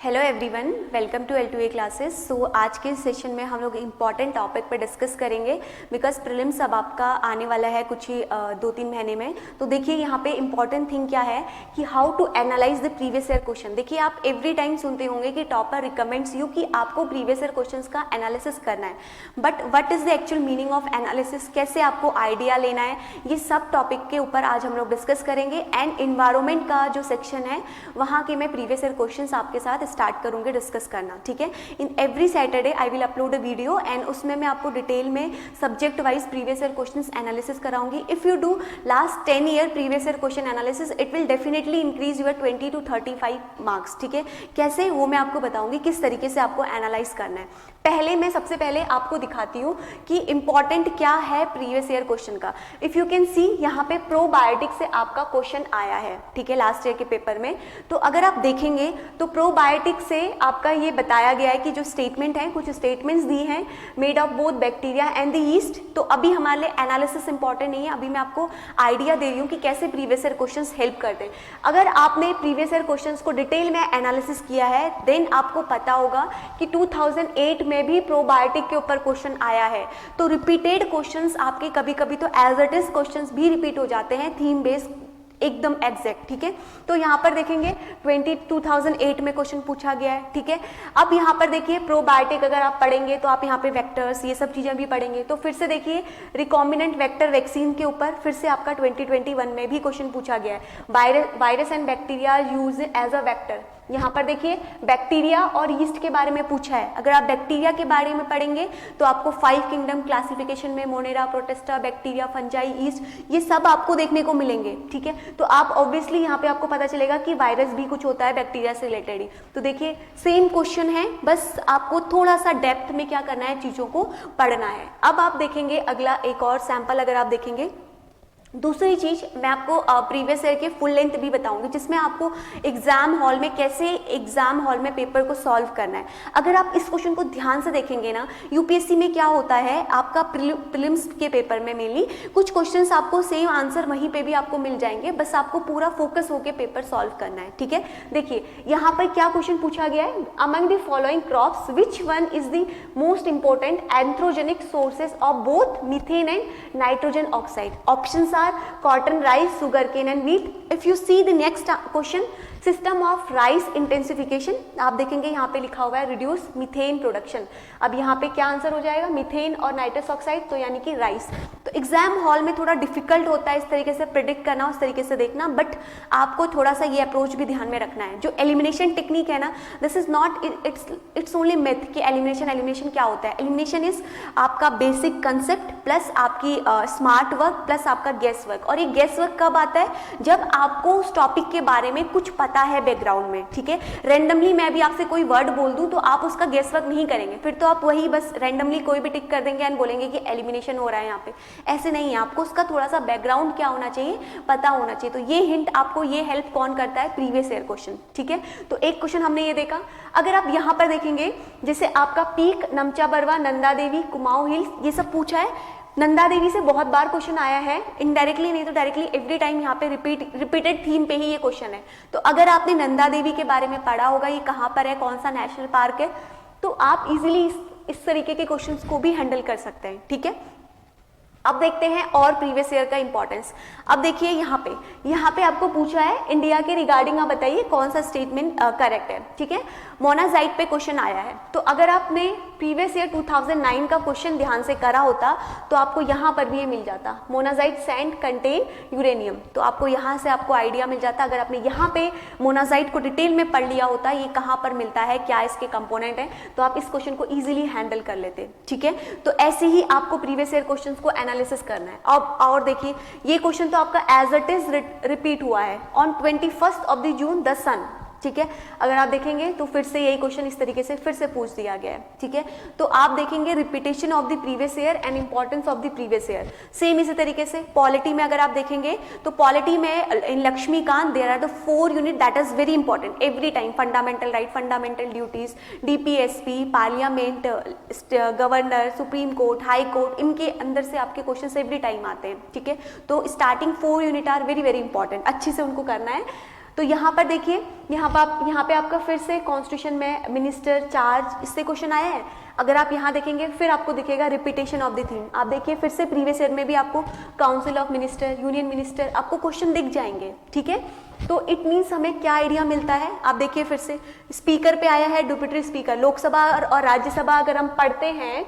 Hello everyone, welcome to L2A classes. So आज के session में हम लोग इम्पॉर्टेंट टॉपिक पर डिस्कस करेंगे बिकॉज प्रीलिम्स अब आपका आने वाला है कुछ ही 2-3 महीने में। तो देखिए यहाँ पे इम्पॉर्टेंट थिंग क्या है कि how to analyse the previous year question. देखिए आप एवरी टाइम सुनते होंगे कि टॉपर रिकमेंड्स यू कि आपको प्रीवियस ईयर क्वेश्चन का एनालिसिस करना है, but what is the actual meaning of analysis, कैसे आपको आइडिया लेना है, ये सब टॉपिक के ऊपर आज हम लोग डिस्कस करेंगे। एंड इन्वायरमेंट का जो सेक्शन है वहाँ के मैं प्रीवियस ईयर क्वेश्चन आपके साथ स्टार्ट करूंगे डिस्कस करना, ठीक है। In every Saturday I will upload a video and उसमें मैं आपको डिटेल में subject wise previous year questions analysis कराऊंगी। If you do last 10 year previous year question analysis it will definitely increase your 20 to 35 marks, ठीक है। कैसे, वो मैं आपको बताऊंगी किस तरीके से आपको एनालाइज करना है। मैं सबसे पहले आपको दिखाती हूँ कि इंपॉर्टेंट क्या है प्रीवियस ईयर क्वेश्चन का। इफ यू कैन सी यहाँ पे प्रोबायोटिक से आपका क्वेश्चन आया है, ठीक है, लास्ट ईयर के पेपर में। तो अगर आप देखेंगे तो प्रोबायोटिक से आपका ये बताया गया है कि जो स्टेटमेंट है, कुछ स्टेटमेंट्स दी हैं made of both bacteria and the yeast. तो अभी हमारे लिए एनालिसिस इंपॉर्टेंट नहीं है, अभी मैं आपको आइडिया दे रही हूँ कि कैसे प्रीवियस ईयर क्वेश्चंस हेल्प करते हैं। अगर आपने प्रीवियस ईयर क्वेश्चंस को डिटेल में एनालिसिस किया है देन आपको पता होगा कि 2008 में भी प्रोबायोटिक के ऊपर क्वेश्चन आया है। तो रिपीटेड क्वेश्चंस आपके कभी कभी तो एज इट इज क्वेश्चंस भी रिपीट हो जाते हैं, थीम बेस्ड एकदम एग्जैक्ट, ठीक है। तो यहाँ पर देखेंगे 2008 में क्वेश्चन पूछा गया है, ठीक है। अब यहाँ पर देखिए प्रोबायोटिक अगर आप पढ़ेंगे तो आप यहाँ पे वेक्टर्स ये सब चीजें भी पढ़ेंगे। तो फिर से देखिए रिकॉम्बिनेंट वेक्टर वैक्सीन के ऊपर फिर से आपका 2021 में भी क्वेश्चन पूछा गया है। Virus and bacteria use as a vector. यहाँ पर देखिए बैक्टीरिया और यीस्ट के बारे में पूछा है। अगर आप बैक्टीरिया के बारे में पढ़ेंगे तो आपको 5 किंगडम क्लासिफिकेशन में Monera, protista, bacteria, fungi, yeast ये सब आपको देखने को मिलेंगे, ठीक है। तो आप ऑब्वियसली यहाँ पे आपको पता चलेगा कि वायरस भी कुछ होता है बैक्टीरिया से रिलेटेड ही। तो देखिए सेम क्वेश्चन है, बस आपको थोड़ा सा डेप्थ में क्या करना है, चीजों को पढ़ना है। अब आप देखेंगे अगला एक और सैंपल, अगर आप देखेंगे दूसरी चीज मैं आपको प्रीवियस ईयर के फुल लेंथ भी बताऊंगी जिसमें आपको एग्जाम हॉल में कैसे एग्जाम हॉल में पेपर को सॉल्व करना है। अगर आप इस क्वेश्चन को ध्यान से देखेंगे ना, यूपीएससी में क्या होता है आपका प्रीलिम्स के पेपर में मेनली कुछ क्वेश्चंस आपको सेम आंसर वहीं पे भी आपको मिल जाएंगे, बस आपको पूरा फोकस होकर पेपर सॉल्व करना है, ठीक है। देखिए यहाँ पर क्या क्वेश्चन पूछा गया है, among the following crops which one is the most important anthropogenic sources of both methane and nitrogen oxide. Options cotton, rice, sugarcane and wheat. If you see the next question, system of rice intensification, आप देखेंगे यहाँ पे लिखा हुआ है reduce methane production. अब यहाँ पे क्या आंसर हो जाएगा, मीथेन और नाइट्रस ऑक्साइड, तो यानी कि राइस। तो एग्जाम हॉल में थोड़ा डिफिकल्ट होता है इस तरीके से प्रिडिक्ट करना, उस तरीके से देखना, बट आपको थोड़ा सा ये अप्रोच भी ध्यान में रखना है। जो एलिमिनेशन टेक्निक है ना, this is not it's only myth कि एलिमिनेशन क्या होता है। एलिमिनेशन इज आपका बेसिक कंसेप्ट प्लस आपकी स्मार्ट वर्क प्लस आपका गेस वर्क। और ये गेस वर्क कब आता है, जब आपको उस टॉपिक के बारे में कुछ पता है बैकग्राउंड में, ठीक है। रैंडमली मैं भी आपसे कोई वर्ड बोल दूं तो आप उसका गेस वर्क नहीं करेंगे, फिर तो आप वही बस रैंडमली कोई भी टिक कर देंगे एंड बोलेंगे कि एलिमिनेशन हो रहा है यहाँ पे। ऐसे नहीं है, आपको उसका थोड़ा सा बैकग्राउंड क्या होना चाहिए, पता होना चाहिए। तो ये हिंट आपको, ये हेल्प कौन करता है, प्रीवियस ईयर क्वेश्चन, ठीक है। तो एक क्वेश्चन हमने ये देखा। अगर आप यहाँ पर देखेंगे जैसे आपका पीक, नमचा बरवा, नंदा देवी, कुमाऊं हिल्स ये सब पूछा है। नंदा देवी से बहुत बार क्वेश्चन आया है, इनडायरेक्टली नहीं तो डायरेक्टली एवरी टाइम यहाँ पे रिपीटेड थीम पे ही ये क्वेश्चन है। तो अगर आपने नंदा देवी के बारे में पढ़ा होगा, ये कहाँ पर है, कौन सा नेशनल पार्क है, तो आप इजीली इस तरीके के क्वेश्चंस को भी हैंडल कर सकते हैं, ठीक है। अब देखते हैं और प्रीवियस ईयर का इंपॉर्टेंस। अब देखिए यहाँ पे आपको पूछा है इंडिया के रिगार्डिंग, आप बताइए कौन सा स्टेटमेंट करेक्ट है, ठीक है। मोनाजाइट पे क्वेश्चन आया है। तो अगर आपने प्रीवियस ईयर 2009 का क्वेश्चन ध्यान से करा होता तो आपको यहाँ पर भी ये मिल जाता, मोनाजाइट सैंड कंटेन यूरेनियम। तो आपको यहाँ से आपको आइडिया मिल जाता। अगर आपने यहाँ पे मोनाजाइट को डिटेल में पढ़ लिया होता, ये कहाँ पर मिलता है, क्या इसके कंपोनेंट है, तो आप इस क्वेश्चन को इजीली हैंडल कर लेते, ठीक है। तो ऐसे ही आपको प्रीवियस ईयर क्वेश्चन को एनालिसिस करना है। अब और देखिए ये क्वेश्चन तो आपका एज इट इज रिपीट हुआ है on 21 of the June the sun, ठीक है। अगर आप देखेंगे तो फिर से यही क्वेश्चन इस तरीके से फिर से पूछ दिया गया है, ठीक है। तो आप देखेंगे repetition of the previous year and importance of the previous year. Same इसी तरीके से पॉलिटी में अगर आप देखेंगे तो पॉलिटी में in Laxmikanth there are the 4 unit that is very important every time, fundamental right, fundamental duties, DPSP, parliament, governor, supreme court, high court, इनके अंदर से आपके क्वेश्चन एवरी टाइम आते हैं, ठीक है। तो starting 4 unit are very very important, अच्छे से उनको करना है। तो यहाँ पर देखिए, यहाँ पे आपका फिर से कॉन्स्टिट्यूशन में मिनिस्टर, चार्ज, इससे क्वेश्चन आया है। अगर आप यहाँ देखेंगे फिर आपको दिखेगा रिपीटेशन ऑफ द थीम। आप देखिए फिर से प्रीवियस ईयर में भी आपको council of minister, union minister, आपको क्वेश्चन दिख जाएंगे, ठीक है। तो इट मीन्स हमें क्या आइडिया मिलता है, आप देखिए फिर से स्पीकर पे आया है, डिप्यूटी स्पीकर। लोकसभा और राज्यसभा अगर हम पढ़ते हैं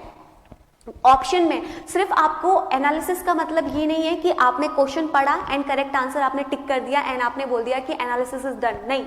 ऑप्शन में, सिर्फ आपको एनालिसिस का मतलब ये नहीं है कि आपने क्वेश्चन पढ़ा एंड करेक्ट आंसर आपने टिक कर दिया एंड आपने बोल दिया कि एनालिसिस इज डन। नहीं,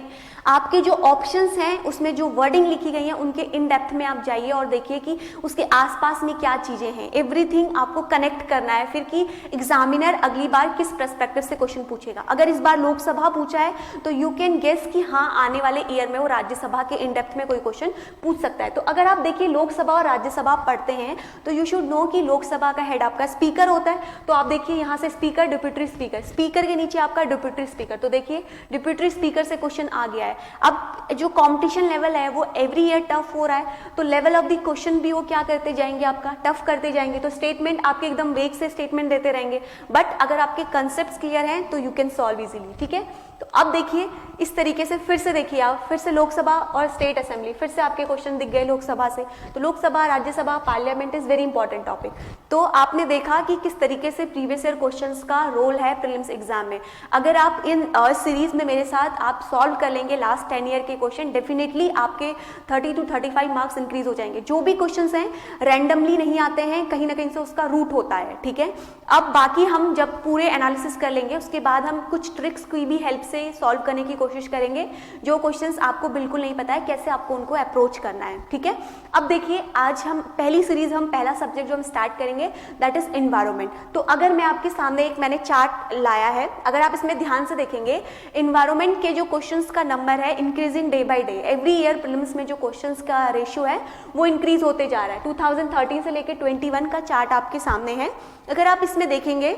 आपके जो ऑप्शंस हैं उसमें जो वर्डिंग लिखी गई है उनके इन डेप्थ में आप जाइए और देखिए कि उसके आसपास में क्या चीजें हैं। एवरीथिंग आपको कनेक्ट करना है फिर कि एग्जामिनर अगली बार किस पर्सपेक्टिव से क्वेश्चन पूछेगा। अगर इस बार लोकसभा पूछा है तो यू कैन गेस कि हाँ आने वाले ईयर में वो राज्यसभा के इन डेप्थ में कोई क्वेश्चन पूछ सकता है। तो अगर आप देखिए लोकसभा और राज्यसभा पढ़ते हैं तो यू शुड नो कि लोकसभा का हेड आपका स्पीकर होता है। तो आप देखिए यहाँ से स्पीकर, डिप्यूटी स्पीकर, स्पीकर के नीचे आपका डिप्यूटी स्पीकर। तो देखिए डिप्यूटी स्पीकर से क्वेश्चन आ गया है। अब जो कंपटीशन लेवल है वो एवरी ईयर टफ हो रहा है, तो लेवल ऑफ द क्वेश्चन भी वो क्या करते जाएंगे, आपका टफ करते जाएंगे। तो स्टेटमेंट आपके एकदम वेग से स्टेटमेंट देते रहेंगे, बट अगर आपके कंसेप्ट्स क्लियर हैं तो यू कैन सॉल्व इजीली, ठीक है। तो अब देखिए इस तरीके से फिर से देखिए आप, फिर से लोकसभा और स्टेट असेंबली, फिर से आपके क्वेश्चन दिख गए लोकसभा से। तो Lok Sabha, Rajya Sabha, parliament is very important topic. तो आपने देखा कि किस तरीके से प्रीवियस ईयर क्वेश्चंस का रोल है प्रीलिम्स एग्जाम में। अगर आप इन सीरीज में मेरे साथ आप सॉल्व कर लेंगे लास्ट 10 ईयर के क्वेश्चन, डेफिनेटली आपके 30 to 35 मार्क्स इंक्रीज हो जाएंगे। जो भी क्वेश्चंस हैं रैंडमली नहीं आते हैं, कहीं ना कहीं से उसका रूट होता है, ठीक है। अब बाकी हम जब पूरे एनालिसिस कर लेंगे उसके बाद हम कुछ ट्रिक्स की भी हेल्प से सॉल्व करने की कोशिश करेंगे। जो क्वेश्चंस आपको बिल्कुल नहीं पता है कैसे आपको उनको अप्रोच करना है, ठीक है। अब देखिए आज हम पहली सीरीज, हम पहला सब्जेक्ट जो हम स्टार्ट करेंगे दैट इज एनवायरनमेंट। तो अगर मैं आपके सामने एक मैंने चार्ट लाया है, अगर आप इसमें ध्यान से देखेंगे एनवायरनमेंट के जो क्वेश्चंस का नंबर है increasing day by day. Every year prelims में जो क्वेश्चंस का रेशियो है वो इंक्रीज होते जा रहा है। 2013 से लेकर 21 का चार्ट आपके सामने है। अगर आप इसमें देखेंगे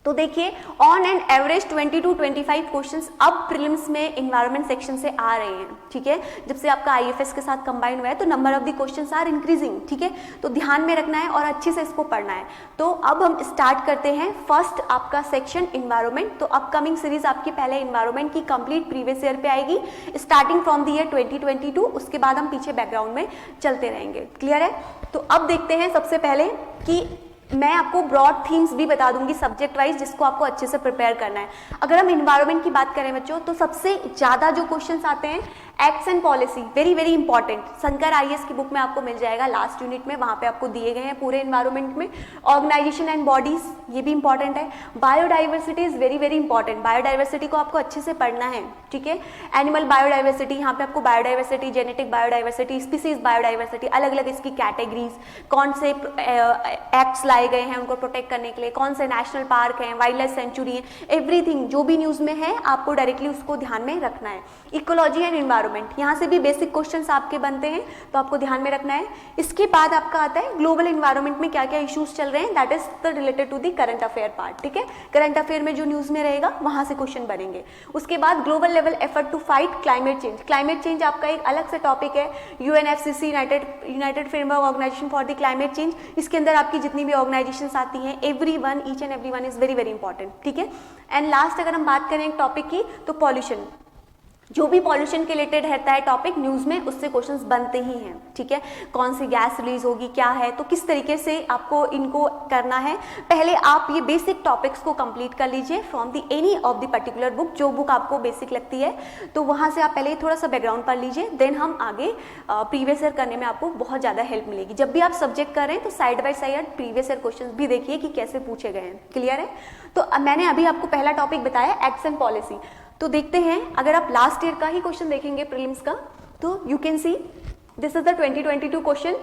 तो देखिए on and average 20 to 25 questions अब प्रीलिम्स में एनवायरनमेंट सेक्शन से आ रहे हैं, ठीक है। जब से आपका आईएफएस के साथ कंबाइन हुआ है तो number of the questions are increasing, ठीक है। तो ध्यान में रखना है और अच्छे से इसको पढ़ना है। तो अब हम स्टार्ट करते हैं फर्स्ट आपका सेक्शन एनवायरनमेंट। तो अपकमिंग सीरीज आपकी पहले एनवायरनमेंट की कंप्लीट प्रीवियस ईयर पे आएगी स्टार्टिंग फ्रॉम द ईयर 2022। उसके बाद हम पीछे बैकग्राउंड में चलते रहेंगे, क्लियर है। तो अब देखते हैं सबसे पहले कि मैं आपको ब्रॉड थीम्स भी बता दूंगी सब्जेक्ट वाइज, जिसको आपको अच्छे से प्रिपेयर करना है। अगर हम एनवायरनमेंट की बात करें बच्चों तो सबसे ज्यादा जो क्वेश्चंस आते हैं acts and policy, very very important. Shankar IAS की बुक में आपको मिल जाएगा लास्ट यूनिट में, वहां पे आपको दिए गए हैं पूरे एनवायरनमेंट में। ऑर्गेनाइजेशन एंड बॉडीज, ये भी इंपॉर्टेंट है। Biodiversity is very very important, biodiversity को आपको अच्छे से पढ़ना है, ठीक है। एनिमल बायोडाइवर्सिटी, यहाँ पे आपको biodiversity, genetic biodiversity, species biodiversity, अलग अलग इसकी कैटेगरीज, कौन से एक्ट्स लाए गए हैं उनको प्रोटेक्ट करने के लिए, कौन से नेशनल पार्क हैं, वाइल्ड लाइफ सेंचुरी है, एवरीथिंग जो भी न्यूज में है आपको डायरेक्टली उसको ध्यान में रखना है। इकोलॉजी एंड एनवायरनमेंट, यहाँ से भी बेसिक क्वेश्चंस आपके बनते हैं तो आपको ध्यान में रखना है। इसके बाद आपका आता है ग्लोबल एनवायरनमेंट में क्या क्या इश्यूज चल रहे हैं, that is the related to the current affair part, ठीक है। करंट अफेयर में जो न्यूज में रहेगा वहां से क्वेश्चन बनेंगे। उसके बाद global level effort to fight climate change. Climate change आपका एक अलग से टॉपिक है, UNFCC, united framework organisation for the climate change. इसके अंदर आपकी जितनी भी ऑर्गेनाइजेशन आती हैं, everyone, each and everyone is very very important, ठीक है। एंड लास्ट अगर हम बात करें एक टॉपिक की तो पॉल्यूशन, जो भी पॉल्यूशन के रिलेटेड रहता है टॉपिक न्यूज में उससे क्वेश्चंस बनते ही हैं, ठीक है। कौन सी गैस रिलीज होगी, क्या है, तो किस तरीके से आपको इनको करना है। पहले आप ये बेसिक टॉपिक्स को कंप्लीट कर लीजिए from the any of the particular book, जो बुक आपको बेसिक लगती है तो वहां से आप पहले थोड़ा सा बैकग्राउंड पढ़ लीजिए, देन हम आगे प्रीवियस ईयर करने में आपको बहुत ज्यादा हेल्प मिलेगी। जब भी आप सब्जेक्ट करें तो side by side previous year question भी देखिए कि कैसे पूछे गए हैं, क्लियर है। तो मैंने अभी आपको पहला टॉपिक बताया एक्ट्स एंड पॉलिसी। तो देखते हैं अगर आप लास्ट ईयर का ही क्वेश्चन देखेंगे प्रीलिम्स का तो you can see this is the 2022 question.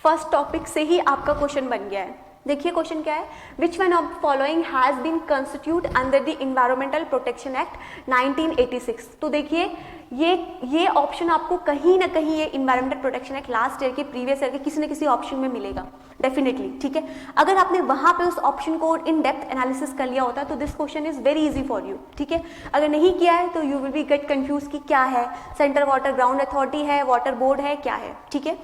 First topic से ही आपका क्वेश्चन बन गया है। देखिए क्वेश्चन क्या है, which one of following has been constitute under the environmental protection act 1986। तो देखिए ये ऑप्शन आपको कहीं ना कहीं ये environmental protection act last year के प्रीवियस ईयर के किसी न किसी ऑप्शन में मिलेगा डेफिनेटली, ठीक है। अगर आपने वहां पे उस ऑप्शन को इन डेप्थ एनालिसिस कर लिया होता तो this question is very easy for you, ठीक है। अगर नहीं किया है तो you will be get confuse कि क्या है, सेंट्रल वाटर ग्राउंड अथॉरिटी है, वाटर बोर्ड है, क्या है, ठीक है।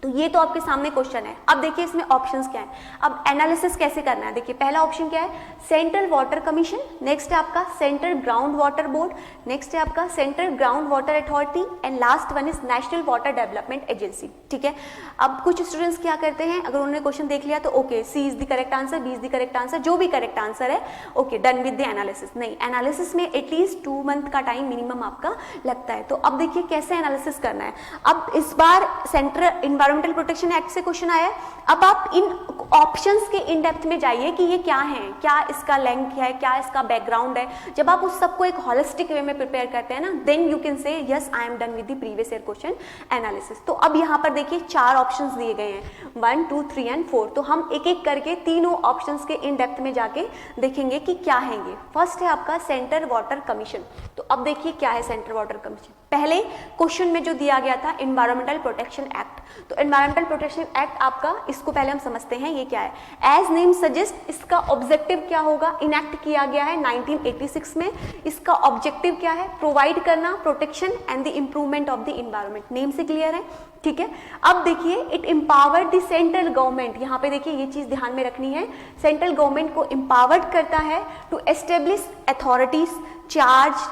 तो ये तो आपके सामने क्वेश्चन है। अब देखिए इसमें ऑप्शंस क्या है। अब एनालिसिस कैसे करना है, देखिए पहला ऑप्शन क्या है, सेंट्रल वाटर कमीशन, नेक्स्ट है आपका central ground water board, next है आपका central ground water authority and last one is national water development agency. ठीक है, अब कुछ स्टूडेंट्स क्या करते हैं, अगर उन्होंने क्वेश्चन देख लिया तो okay C is the correct answer, B is the correct answer, जो भी करेक्ट आंसर है okay done with the analysis. नहीं, एनालिसिस में एटलीस्ट 2 मंथ का टाइम मिनिमम आपका लगता है। तो अब देखिए कैसे एनालिसिस करना है। अब इस बार सेंट्रल इन्वायरमेंटल प्रोटेक्शन एक्ट से क्वेश्चन आया है। अब आप इन ऑप्शंस के इन डेप्थ में जाइए कि ये क्या है, क्या इसका लिंक है, क्या इसका बैकग्राउंड है। जब आप उस सबको एक होलिस्टिक वे में प्रिपेयर करते हैं ना, then you can say yes I am done with the previous year question analysis. तो अब यहाँ पर देखिए 4 ऑप्शंस दिए गए हैं 1, 2, 3 एंड 4। तो हम एक एक करके तीनों ऑप्शंस के इन डेप्थ में जाके देखेंगे कि क्या है ये। फर्स्ट है आपका सेंट्रल वाटर कमीशन। तो अब देखिए क्या है सेंट्रल वाटर कमीशन। पहले क्वेश्चन में जो दिया गया था एनवायरमेंटल प्रोटेक्शन एक्ट, तो एनवायरमेंटल प्रोटेक्शन एक्ट आपका, इसको पहले हम समझते हैं ये क्या है। एज नेम सजेस्ट, इसका ऑब्जेक्टिव क्या होगा, इनैक्ट किया गया है 1986 में। इसका ऑब्जेक्टिव क्या है, प्रोवाइड करना protection and the improvement of the environment. Name से क्लियर है, ठीक है। अब देखिए it empowered the central government, यहाँ पे देखिए ये चीज ध्यान में रखनी है, सेंट्रल गवर्नमेंट को एम्पावर्ड करता है to establish authorities charge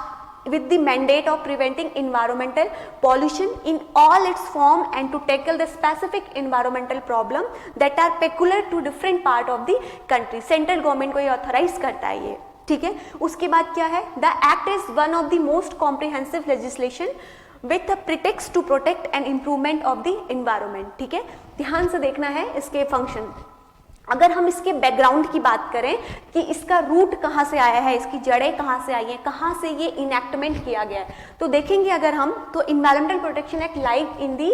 with the mandate of preventing environmental pollution in all its form and to tackle the specific environmental problem that are peculiar to different part of the country। Central government को ये authorise करता है ये, ठीक है। उसके बाद क्या है, the act is one of the most comprehensive legislation with a pretext to protect and improvement of the environment। ठीक है, ध्यान से देखना है इसके फंक्शन। अगर हम इसके बैकग्राउंड की बात करें कि इसका रूट कहाँ से आया है, इसकी जड़ें कहाँ से आई हैं, कहाँ से ये इनैक्टमेंट किया गया है, तो देखेंगे अगर हम तो environmental protection act like in the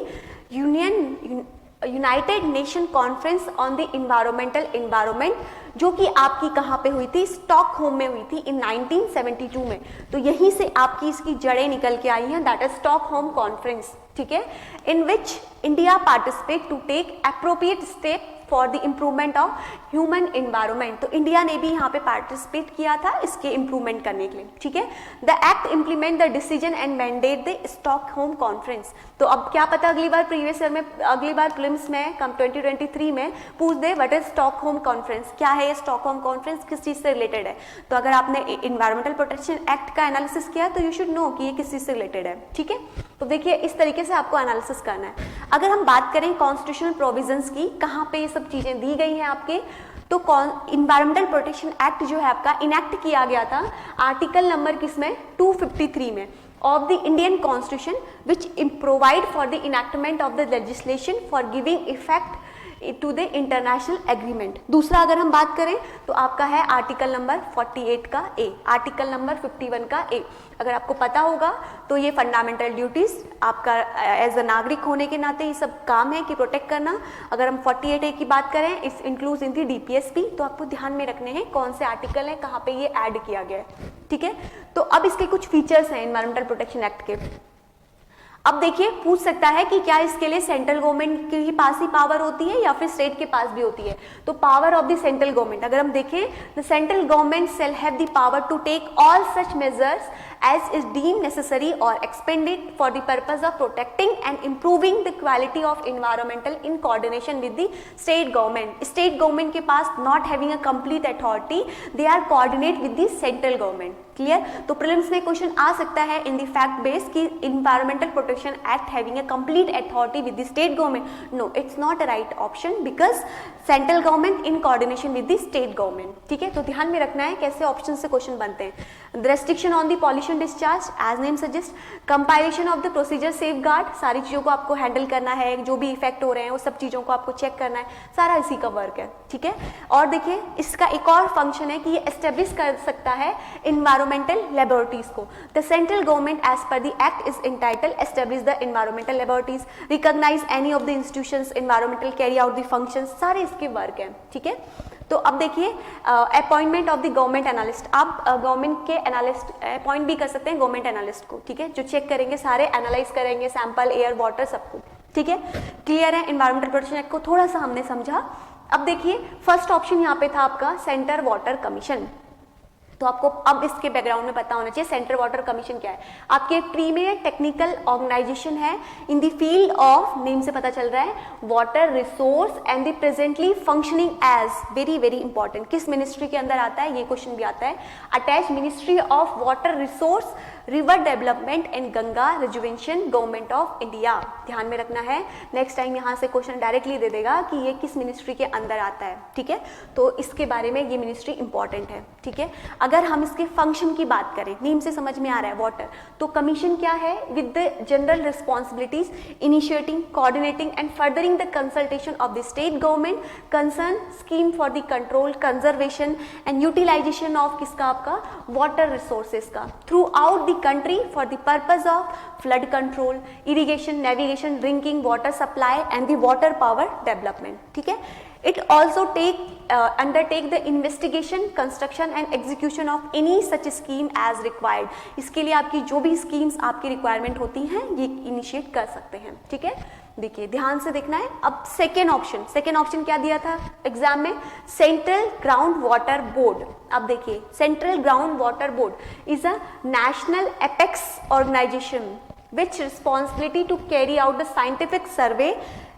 United nation conference on the environment, जो कि आपकी कहाँ पे हुई थी, स्टॉकहोम में हुई थी इन 1972 में। तो यहीं से आपकी इसकी जड़ें निकल के आई हैं, दैट इज स्टॉकहोम कॉन्फ्रेंस, ठीक है, in which India participate to take appropriate step for the improvement of human environment. तो इंडिया ने भी यहाँ पे पार्टिसिपेट किया था इसके इम्प्रूवमेंट करने के लिए, ठीक है। The act implement the decision and mandate the Stockholm conference. तो अब क्या पता अगली बार प्रीवियस ईयर में, अगली बार प्रीलिम्स में 2023 में पूछ दे व्हाट इज स्टॉकहोम कॉन्फ्रेंस, क्या है ये स्टॉकहोम कॉन्फ्रेंस, किस चीज से रिलेटेड है। तो अगर आपने इन्वायरमेंटल प्रोटेक्शन एक्ट का एनालिसिस किया तो यू शुड नो कि ये किस चीज से रिलेटेड है, ठीक है। तो देखिए इस तरीके से आपको एनालिसिस करना है। अगर हम बात करें कॉन्स्टिट्यूशनल प्रोविजंस की, कहाँ पे ये सब चीजें दी गई हैं आपके, तो इन्वायरमेंटल प्रोटेक्शन एक्ट जो है आपका इनैक्ट किया गया था आर्टिकल नंबर किसमें 253 में of the Indian Constitution, which provide for the enactment of the legislation for giving effect to the international agreement। दूसरा अगर हम बात करें तो आपका है आर्टिकल नंबर 48 का ए, आर्टिकल नंबर 51 का ए। अगर आपको पता होगा तो ये फंडामेंटल ड्यूटीज आपका एज अ नागरिक होने के नाते ये सब काम है कि प्रोटेक्ट करना। अगर हम 48 ए की बात करें, इस इंक्लूड्स इन दी डीपीएसपी, तो आपको ध्यान में रखने हैं कौन से आर्टिकल है, कहाँ पे ये ऐड किया गया है, ठीक है। तो अब इसके कुछ फीचर्स हैं एनवायरमेंटल प्रोटेक्शन एक्ट के। अब देखिए पूछ सकता है कि क्या इसके लिए सेंट्रल गवर्नमेंट के ही पास ही पावर होती है या फिर स्टेट के पास भी होती है। तो power of the central government, अगर हम देखें, the central government shall have the power to take all such measures as is deemed necessary or expended for the purpose of protecting and improving the quality of environmental in coordination with the state government। state government के पास not having a complete authority, they are coordinate with the central government। Clear. तो prelims में question आ सकता है in the fact base कि environmental protection act having a complete authority with the state government. No, it's not a right option because central government in coordination with the state government, ठीक है। तो ध्यान में रखना है कैसे ऑप्शन से क्वेश्चन बनते हैं। Restriction on the pollution discharge, as name suggest, compilation of the procedure safeguard, सारी चीजों को आपको हैंडल करना है, जो भी इफेक्ट हो रहे हैं वो सब चीजों को आपको चेक करना है, सारा इसी का वर्क है, ठीक है। और देखिए इसका एक और फंक्शन है कि ये एस्टेब्लिश कर सकता है इन्वायरमेंटल लेबोरेटरीज को। The central government as per the act is entitled establish the environmental laboratories, recognise any of the institutions environmental carry out the functions, सारे इसके वर्क हैं, ठीक है। तो अब देखिए appointment of the government analyst, आप गवर्नमेंट के एनालिस्ट अपॉइंट भी कर सकते हैं गवर्नमेंट एनालिस्ट को, ठीक है, जो चेक करेंगे, सारे एनालाइज करेंगे, सैंपल, एयर, वाटर, सब कुछ, ठीक है। क्लियर है, एनवायरमेंटल प्रोटेक्शन एक्ट को थोड़ा सा हमने समझा। अब देखिए फर्स्ट ऑप्शन यहाँ पे था आपका सेंटर वाटर कमीशन। तो आपको अब इसके बैकग्राउंड में पता होना चाहिए सेंट्रल वाटर कमीशन क्या है। आपके एक प्रीमियर टेक्निकल ऑर्गेनाइजेशन है in the field of, name से पता चल रहा है, water resource and the presently functioning as, very very important, किस मिनिस्ट्री के अंदर आता है, ये क्वेश्चन भी आता है, attach ministry of water resource, river development and Ganga rejuvenation, government of India. ध्यान में रखना है, नेक्स्ट टाइम यहाँ से क्वेश्चन डायरेक्टली दे देगा कि ये किस मिनिस्ट्री के अंदर आता है, ठीक है, तो इसके बारे में ये मिनिस्ट्री इंपॉर्टेंट है, ठीक है। अगर हम इसके फंक्शन की बात करें, नेम से समझ में आ रहा है वाटर, तो कमीशन क्या है, with the general responsibilities initiating, coordinating and furthering the consultation of the state government concern scheme for the control, conservation and utilisation of किसका, आपका वाटर रिसोर्सेज का, throughout the country for the purpose of flood control, irrigation, navigation, drinking water supply and the water power development, ठीक है। It also undertake the investigation, construction and execution of any such scheme as required। इसके लिए आपकी जो भी schemes आपकी requirement होती हैं ये इनिशिएट कर सकते हैं, ठीक है। देखिए ध्यान से देखना है। अब सेकेंड ऑप्शन क्या दिया था एग्जाम में, सेंट्रल ग्राउंड वाटर बोर्ड। अब देखिए central ground water board is a national apex organisation which responsibility to carry out the scientific survey.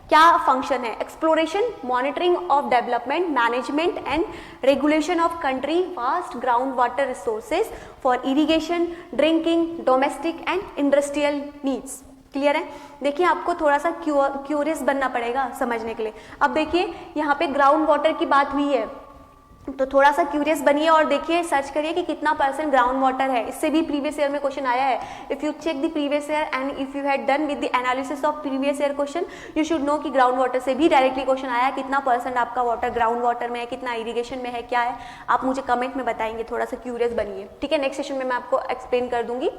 क्या फंक्शन है, exploration, monitoring of development, management and regulation of country vast ground water resources for irrigation, drinking, domestic and industrial needs. Clear है। देखिए आपको थोड़ा सा curious बनना पड़ेगा समझने के लिए। अब देखिए यहाँ पे ग्राउंड वाटर की बात हुई है तो थोड़ा सा क्यूरियस बनिए और देखिए, सर्च करिए कि कितना % ग्राउंड वाटर है। इससे भी प्रीवियस ईयर में क्वेश्चन आया है। If you check the previous year and if you had done with the analysis of previous year question, you should know कि ग्राउंड वाटर से भी डायरेक्टली क्वेश्चन आया है, कितना % आपका वाटर ग्राउंड वाटर में है, कितना इरिगेशन में है, क्या है, आप मुझे कमेंट में बताएंगे। थोड़ा सा क्यूरियस बनिए, ठीक है। नेक्स्ट सेशन में मैं आपको एक्सप्लेन कर दूंगी।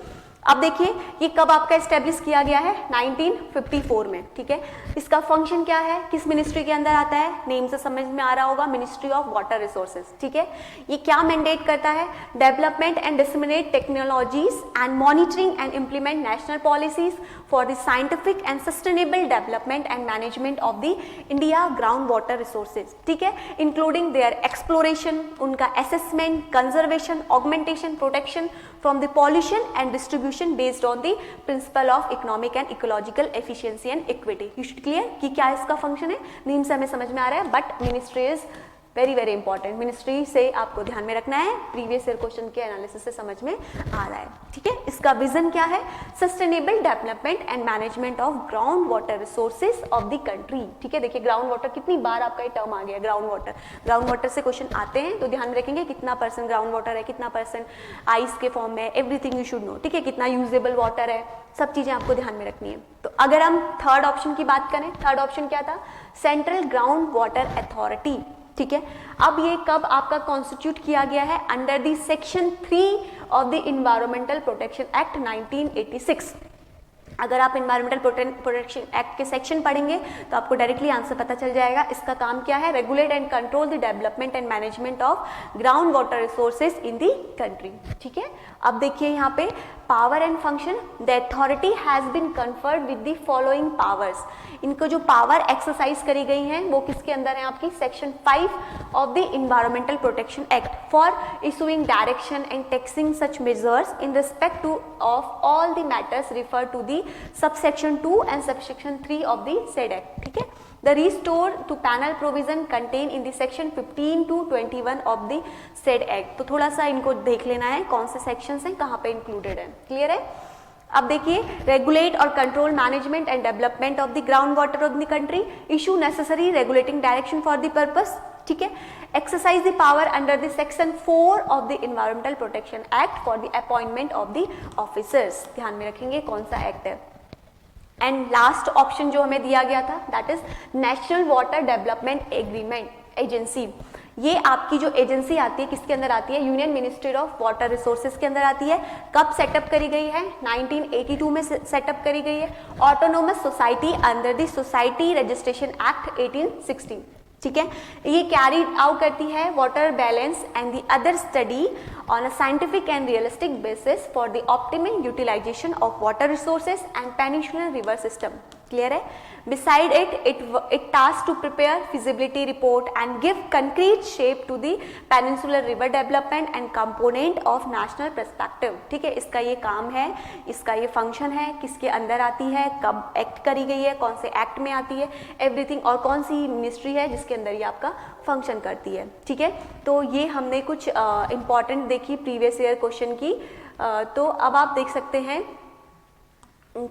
अब देखिए ये कब आपका एस्टेब्लिश किया गया है, 1954 में, ठीक है। इसका फंक्शन क्या है, किस मिनिस्ट्री के अंदर आता है, नेम से समझ में आ रहा होगा, मिनिस्ट्री ऑफ वाटर रिसोर्सेज, ठीक है। ये क्या मैंडेट करता है, development and disseminate technologies and monitoring and implement national policies for the scientific and sustainable development and management of the India ground water resources, ठीक है, इंक्लूडिंग देयर एक्सप्लोरेशन, उनका assessment, conservation, augmentation, protection from the pollution and distribution based on the principle of economic and ecological efficiency and equity. You should clear कि क्या इसका function है, name से हमें समझ में आ रहा है, but ministry is very very important. Ministry से आपको ध्यान में रखना है, प्रीवियस ईयर क्वेश्चन के एनालिसिस से समझ में आ रहा है, ठीक है। इसका विजन क्या है, sustainable development and management of ground water resources of the country, ठीक है। देखिए ग्राउंड वाटर कितनी बार आपका ये टर्म आ गया, ग्राउंड वाटर से क्वेश्चन आते हैं तो ध्यान में रखेंगे कितना % ग्राउंड वाटर है, कितना % आइस के फॉर्म में, एवरीथिंग यू शुड नो, ठीक है, कितना यूजेबल वाटर है, सब चीजें आपको ध्यान में रखनी है। तो अगर हम थर्ड ऑप्शन की बात करें, थर्ड ऑप्शन क्या था, सेंट्रल ग्राउंड वाटर अथॉरिटी, ठीक है। अब ये कब आपका कॉन्स्टिट्यूट किया गया है, under the section 3 of the environmental protection act 1986। अगर आप इन्वायरमेंटल प्रोटेक्शन एक्ट के सेक्शन पढ़ेंगे तो आपको डायरेक्टली आंसर पता चल जाएगा। इसका काम क्या है, regulate and control the development and management of ground water resources in the country, ठीक है। अब देखिए यहाँ पे power and function, the authority has been conferred with the following powers. इनको जो पावर एक्सरसाइज करी गई हैं वो किसके अंदर है, आपकी section 5 of the environmental protection act for issuing direction and taking such measures in respect to of all the matters refer to the subsection 2 and subsection 3 of the said act, ठीक है। The restore to panel provision contained in the section 15 to 21 of the said act। तो थोड़ा सा इनको देख लेना है कौन से sections हैं, कहाँ पे इंक्लूडेड है, क्लियर है। अब देखिए रेगुलेट और control management and development of the ground water of the country, issue necessary regulating direction for the purpose, ठीक है। Exercise the power under the section 4 of the environmental protection act for the appointment of the officers. ध्यान में रखेंगे कौन सा act है। And last option जो हमें दिया गया था that is national water development agreement agency. ये आपकी जो एजेंसी आती है किसके अंदर आती है, union ministry of water resources के अंदर आती है। कब सेटअप करी गई है, 1982 में सेटअप करी गई है। Autonomous society under the society registration act 1860, ठीक है। ये कैरीड आउट करती है water balance and the other study on a scientific and realistic basis for the optimal utilisation of water resources and peninsula river system, clear है? Beside it tasked to prepare feasibility report and give concrete shape to the peninsular river development and component of national perspective. ठीक है, इसका ये काम है, इसका ये function है, किसके अंदर आती है, कब एक्ट करी गई है, कौन से एक्ट में आती है, एवरीथिंग, और कौन सी मिनिस्ट्री है जिसके अंदर ये आपका फंक्शन करती है। ठीक है, तो ये हमने कुछ इंपॉर्टेंट देखी प्रीवियस ईयर क्वेश्चन की। तो अब आप देख सकते हैं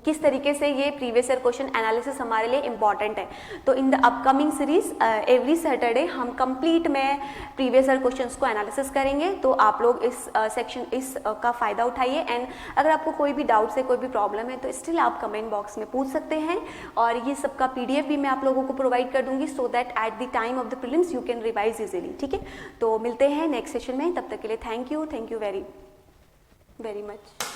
किस तरीके से ये प्रीवियस ईयर क्वेश्चन एनालिसिस हमारे लिए इम्पॉर्टेंट है। तो in the upcoming series every Saturday हम कंप्लीट में प्रीवियस ईयर क्वेश्चंस को एनालिसिस करेंगे। तो आप लोग इस का फ़ायदा उठाइए। एंड अगर आपको कोई भी डाउट्स है, कोई भी प्रॉब्लम है, तो स्टिल आप कमेंट बॉक्स में पूछ सकते हैं, और ये सबका PDF भी मैं आप लोगों को प्रोवाइड कर दूंगी, so that at the time of the prelims you can revise easily. ठीक है, तो मिलते हैं नेक्स्ट सेशन में, तब तक के लिए thank you very very much.